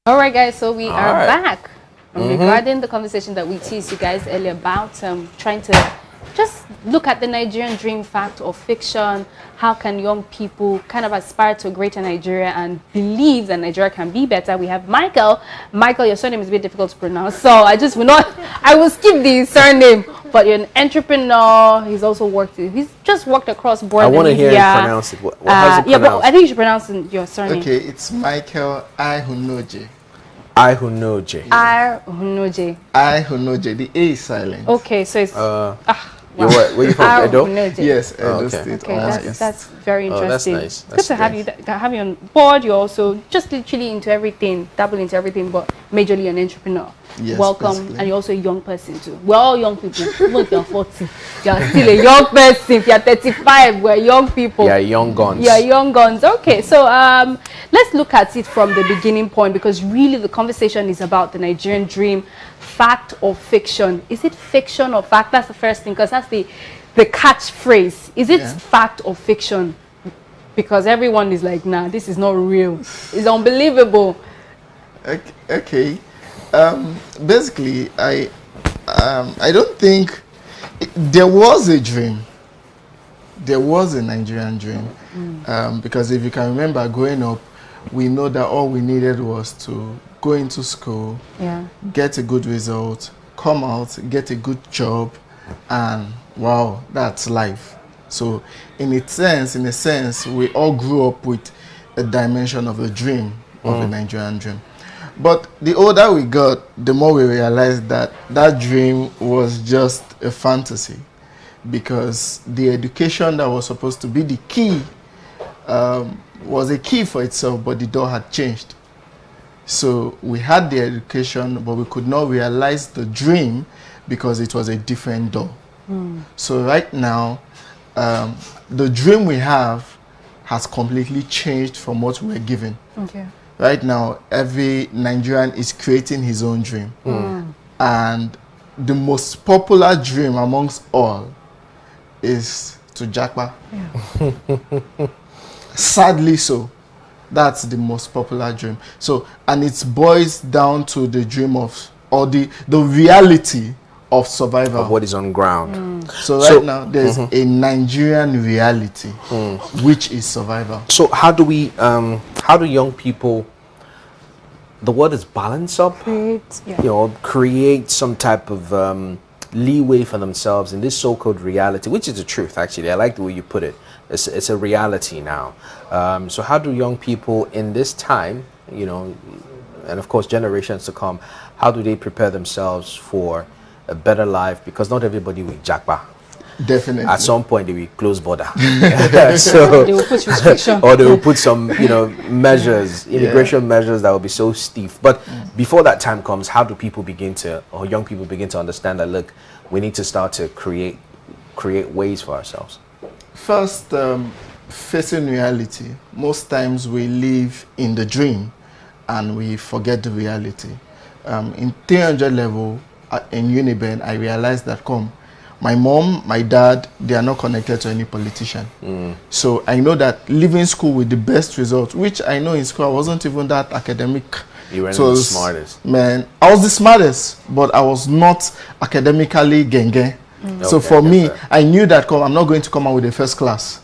All right, guys, so we are back. Regarding the conversation that we teased you guys earlier about trying to just look at the Nigerian dream, fact or fiction. How can young people kind of aspire to a greater Nigeria and believe that Nigeria can be better? We have Michael. Michael, your surname is a bit difficult to pronounce, so I will skip the surname. But you're an entrepreneur. He's also he's just worked across borders. I want to hear you pronounce it. How's it yeah, but I think you should pronounce your surname. Okay, it's Michael Airhunuoje. Airhunuoje. Airhunuoje. Airhunuoje. The A is silent. Okay, so it's Wow. Where you from? Edo? Yes, Edo State. Okay, that's very interesting. Oh, that's nice. Good to have you on board. You're also just literally into everything, dabble into everything, but majorly an entrepreneur. Yes, welcome, basically. and you're also a young person too. We're all young people. Even if you're 40, you're still a young person. If you're 35, we're young people. Yeah, young guns. Yeah, young guns. Okay, so let's look at it from the beginning point, because really the conversation is about the Nigerian dream. Fact or fiction? Is it fiction or fact? That's the first thing, because that's the catchphrase. Is it fact or fiction? Because everyone is like, nah, this is not real. It's unbelievable. Okay. Basically, I don't think there was a dream. There was a Nigerian dream. Because if you can remember, growing up, we know that all we needed was to go into school, get a good result, come out, get a good job, and wow, that's life. So in a sense, we all grew up with a dimension of a dream, of a Nigerian dream. But the older we got, the more we realized that that dream was just a fantasy, because the education that was supposed to be the key was a key for itself, but the door had changed. So we had the education, but we could not realize the dream because it was a different door. So right now, the dream we have has completely changed from what we were given. Okay. Right now, every Nigerian is creating his own dream. And the most popular dream amongst all is to jackpot. Sadly so. That's the most popular dream. So, and it boils down to the dream of, or the reality of survival. Of what is on ground. So right now, there's a Nigerian reality, which is survival. So how do young people, the word is balance up, create some type of leeway for themselves in this so-called reality, which is the truth, actually. I like the way you put it. It's a reality now. So how do young people in this time, and of course generations to come, how do they prepare themselves for a better life? Because not everybody will jackpot. Definitely. At some point they will close border. So they will put restriction. or they will put some, measures, immigration measures that will be so stiff. But before that time comes, how do people young people begin to understand that, look, we need to start to create ways for ourselves? First, facing reality. Most times we live in the dream and we forget the reality. In 300 level in Uniben, I realized that my mom, my dad, they are not connected to any politician. So I know that leaving school with the best results, which I know in school I wasn't even that academic. You weren't the smartest. Man, I was the smartest, but I was not academically genge. So for me, I knew that I'm not going to come out with a first class.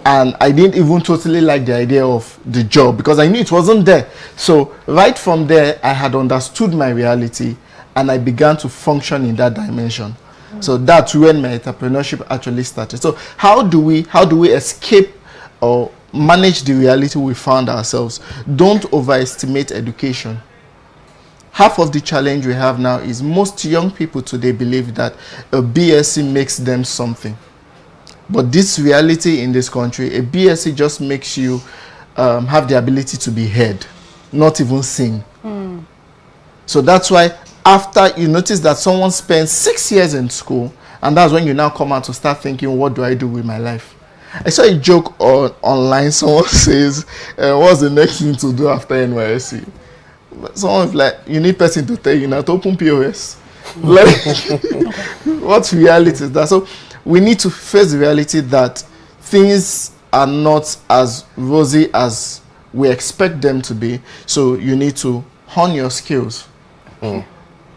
And I didn't even totally like the idea of the job because I knew it wasn't there. So right from there, I had understood my reality and I began to function in that dimension. So that's when my entrepreneurship actually started. So how do we escape or manage the reality we found ourselves? Don't overestimate education. Half of the challenge we have now is most young people today believe that a BSc makes them something. But this reality in this country, a BSc just makes you have the ability to be heard, not even sing. So that's why after you notice that someone spends 6 years in school, and that's when you now come out to start thinking, what do I do with my life? I saw a joke online. Someone says, what's the next thing to do after NYSC? Someone's like, you need person to tell you now to open POS. Like, what reality is that? So we need to face the reality that things are not as rosy as we expect them to be. So you need to hone your skills.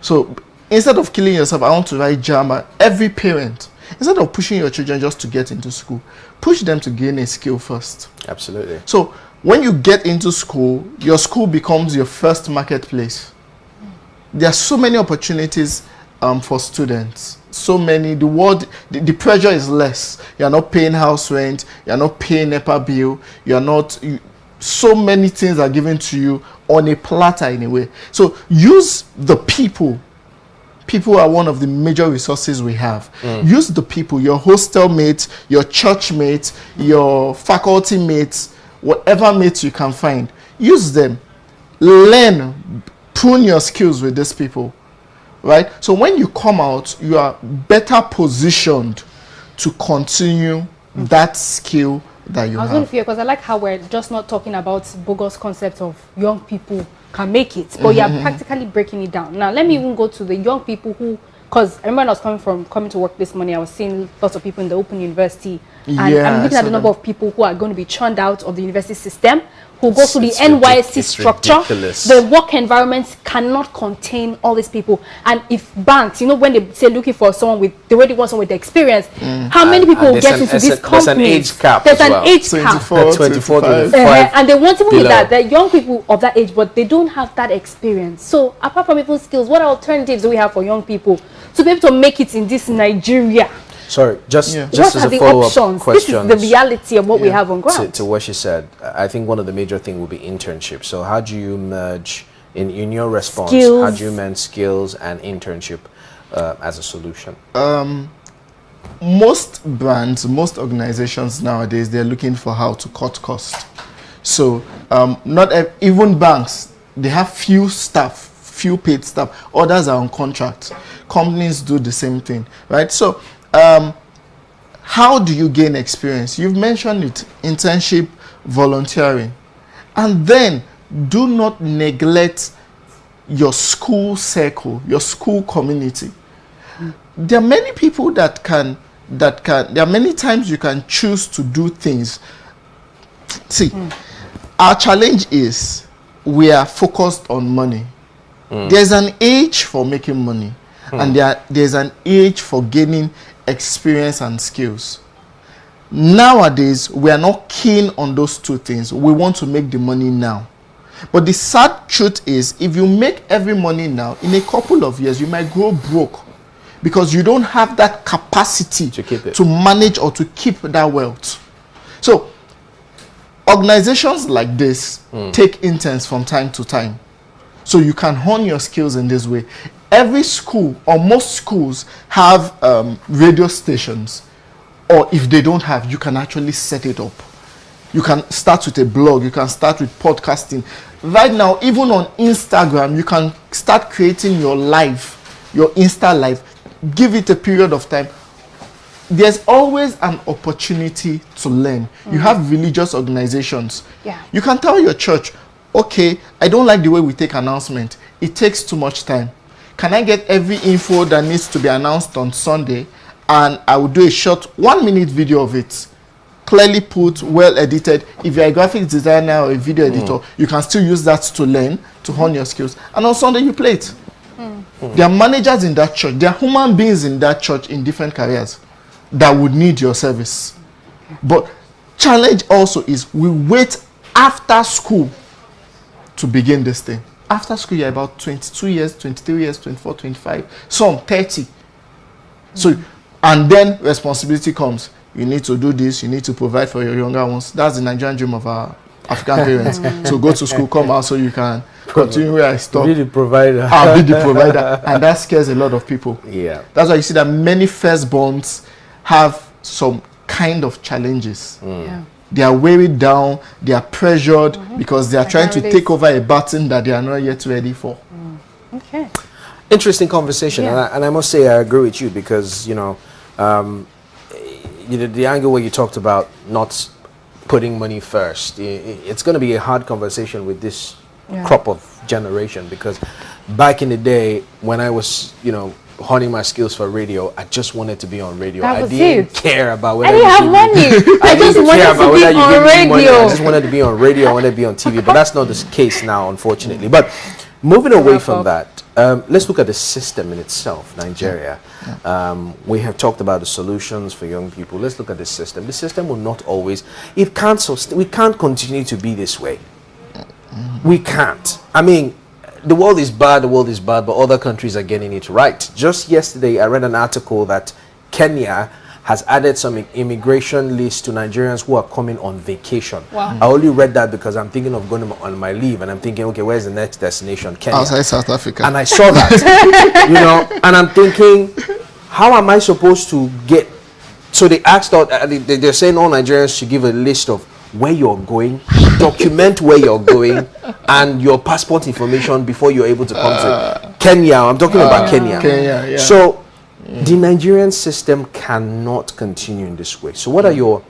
So instead of killing yourself, I want to write JAMA. Every parent, instead of pushing your children just to get into school, push them to gain a skill first. Absolutely. So when you get into school, your school becomes your first marketplace. There are so many opportunities for students. So many, the pressure is less. You're not paying house rent, you're not paying NEPA bill, so many things are given to you on a platter in a way. So use the people. People are one of the major resources we have. Use the people, your hostel mates, your church mates, your faculty mates, whatever mates you can find. Use them. Learn, prune your skills with these people. Right? So when you come out, you are better positioned to continue that skill that you have. I was going to fear, because I like how we're just not talking about bogus concept of young people can make it, but you're practically breaking it down. Now, let me even go to the young people who, because I remember when I was coming to work this morning, I was seeing lots of people in the Open University, and I'm looking at the number of people who are going to be churned out of the university system, who go through the NYSC structure. Ridiculous. The work environment cannot contain all these people. And if banks, when they say looking for someone with, they already want someone with experience, how many people will get into this company? There's an age cap. There's an age cap. 24, 25. And they want even with that, they're young people of that age, but they don't have that experience. So apart from people's skills, what alternatives do we have for young people to be able to make it in this Nigeria? Sorry, just what as are a the follow-up options? question. This is the reality of what we have on ground. To what she said, I think one of the major things will be internship. So how do you merge, in your response, how do you merge skills and internship as a solution? Most brands, most organizations nowadays, they're looking for how to cut costs. So even banks, they have few paid staff. Others are on contract. Companies do the same thing, right? So how do you gain experience? You've mentioned it, internship, volunteering. And then do not neglect your school circle, your school community. There are many people there are many times you can choose to do things. See, our challenge is we are focused on money. There's an age for making money, and there's an age for gaining experience and skills. Nowadays, we are not keen on those two things. We want to make the money now. But the sad truth is, if you make every money now, in a couple of years, you might go broke because you don't have that capacity to manage or to keep that wealth. So, organizations like this take interns from time to time. So you can hone your skills in this way. Every school, or most schools, have radio stations. Or if they don't have, you can actually set it up. You can start with a blog. You can start with podcasting. Right now, even on Instagram, you can start creating your live, your Insta live. Give it a period of time. There's always an opportunity to learn. You have religious organizations. You can tell your church, okay, I don't like the way we take announcement. It takes too much time. Can I get every info that needs to be announced on Sunday, and I will do a short 1-minute video of it, clearly put, well edited. If you're a graphic designer or a video editor, you can still use that to learn, to hone your skills. And on Sunday you play it. There are managers in that church. There are human beings in that church in different careers that would need your service. But challenge also is we wait after school to begin this thing. After school, you're about 22 years, 23 years, 24, 25, some 30. So, and then responsibility comes. You need to do this, you need to provide for your younger ones. That's the Nigerian dream of our African parents. So go to school, come out so you can continue where I stopped. Be the provider. I'll be the provider. And that scares a lot of people. Yeah. That's why you see that many firstborns have some kind of challenges. They are weighed down, they are pressured because they are trying to take over a baton that they are not yet ready for. Okay. Interesting conversation, and I must say I agree with you because the angle where you talked about not putting money first, it's going to be a hard conversation with this crop of generation, because back in the day when I was honing my skills for radio, I just wanted to be on radio. That I was didn't it. care about whether I didn't have money. I just wanted to be on radio. I just wanted to be on radio. I wanted to be on TV, but that's not the case now, unfortunately. But moving away from that, let's look at the system in itself, Nigeria. We have talked about the solutions for young people. Let's look at the system. The system will not always, we can't continue to be this way. We can't. I mean, the world is bad, but other countries are getting it right. Just yesterday, I read an article that Kenya has added some immigration lists to Nigerians who are coming on vacation. Wow. I only read that because I'm thinking of going on my leave, and I'm thinking, okay, where's the next destination? Kenya. Outside South Africa. And I saw that, you know, and I'm thinking, how am I supposed to get? So they asked out, they're saying all Nigerians should give a list of where you're going, document where you're going, and your passport information before you're able to come to Kenya. I'm talking about Kenya. Yeah. So the Nigerian system cannot continue in this way. So what are your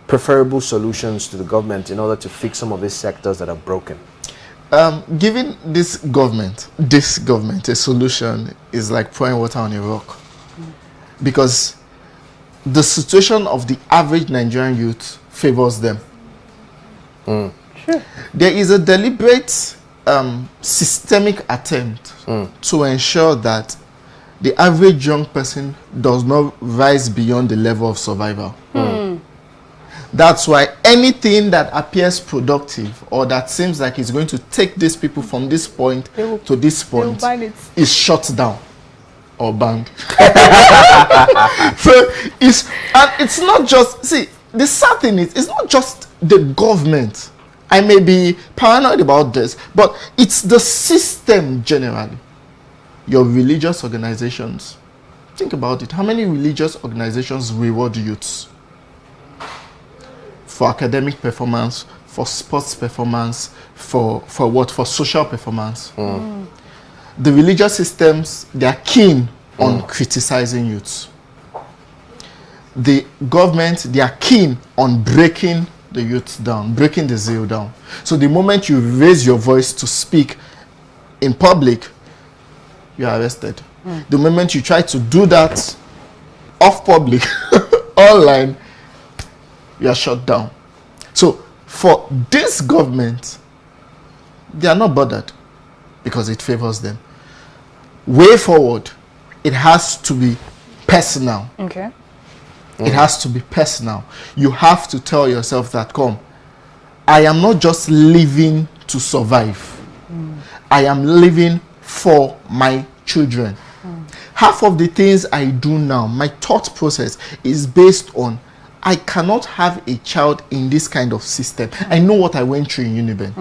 preferable solutions to the government in order to fix some of these sectors that are broken? Giving this government a solution is like pouring water on a rock, because the situation of the average Nigerian youth favors them. Sure. There is a deliberate systemic attempt to ensure that the average young person does not rise beyond the level of survival. That's why anything that appears productive or that seems like it's going to take these people from this point to this point is shut down or banned. So it's not just, see, the sad thing is, it's not just the government. I may be paranoid about this, but it's the system generally. Your religious organizations, think about it. How many religious organizations reward youths for academic performance, for sports performance, for what? For social performance. The religious systems, they are keen on criticizing youths. The government, they are keen on breaking the youth down, breaking the zeal down. So the moment you raise your voice to speak in public, you are arrested. The moment you try to do that off public, online, you are shut down. So for this government, they are not bothered because it favors them. Way forward, it has to be personal. Okay. It has to be personal. You have to tell yourself that, come, I am not just living to survive. I am living for my children. Half of the things I do now, my thought process is based on, I cannot have a child in this kind of system. I know what I went through in Uniben.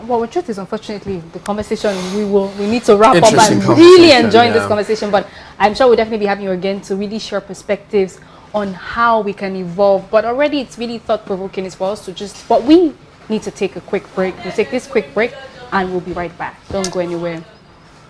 Well, the truth is, unfortunately, the conversation, we need to wrap up. I'm Conversation, really enjoying this conversation, but I'm sure we'll definitely be having you again to really share perspectives on how we can evolve. But already it's really thought-provoking is for us to just, but we need to take a quick break. We'll take this quick break and we'll be right back. Don't go anywhere.